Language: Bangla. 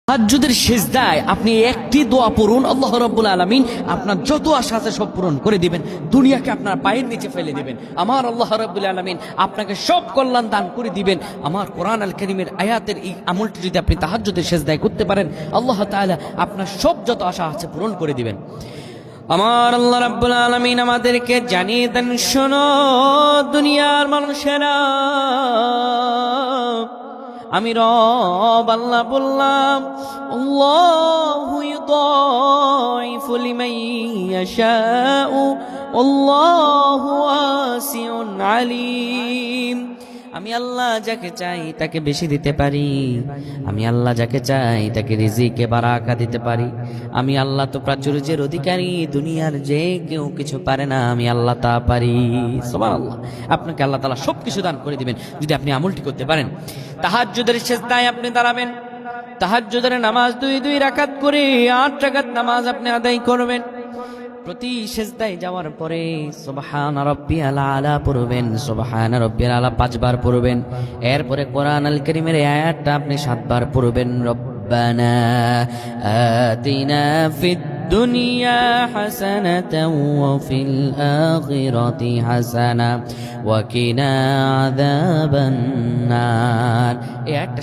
তাহাজ্জুদের সিজদায় আপনি একটি দোয়া পড়ুন, আল্লাহ রাব্বুল আলামিন আপনার যত আশা আছে সব পূরণ করে দিবেন, দুনিয়াকে আপনার পায়ের নিচে ফেলে দিবেন। আমার আল্লাহ রাব্বুল আলামিন আপনাকে সব কল্যাণ দান করে দিবেন। আমার কোরআন আল কারীমের আয়াতের এই আমলটি যদি আপনি তাহাজ্জুদের সিজদায় করতে পারেন, আল্লাহ তাআলা আপনার সব যত আশা আছে পূরণ করে দিবেন। আমার আল্লাহ রাব্বুল আলামিন আমাদেরকে জানিয়ে দেন, শোনো দুনিয়ার মানুষেরা, আমি রব আল্লাহ বললাম, আল্লাহু ইউদাইফু লিমান ইয়াশাউ আল্লাহু ওয়াসিউন আলিম। আমি আল্লাহ যাকে চাই তাকে বেশি দিতে পারি, আমি আল্লাহ যাকে চাই তাকে রিজিকে বারাকা দিতে পারি। আমি আল্লাহ তো প্রাচুর্যের অধিকারী, দুনিয়ার যে কেউ কিছু পারে না, আমি আল্লাহ তা পারি। সুবহানাল্লাহ। আপনাকে আল্লাহ তাআলা সবকিছু দান করে দিবেন যদি আপনি আমলটি করতে পারেন। তাহাজ্জুদের সিজদায় আপনি দাঁড়াবেন, তাহাজ্জুদের নামাজ 2 রাকাত করে 8 রাকাত নামাজ আপনি আদায় করবেন। প্রতি সিজদায় যাওয়ার পরে সুবহান রাব্বিয়াল আলা পড়বেন, সুবহান রাব্বিয়াল আলা 5 বার পড়বেন। এরপরে কোরআন আল কারীমের আয়াতটা আপনি 7 বার পড়বেন। রব্বানা আতিনা ফিদ দুনিয়া হাসানাতাও ওয়া ফিল আখিরাতি হাসানা ওয়া কিনা আযাবান নার। এই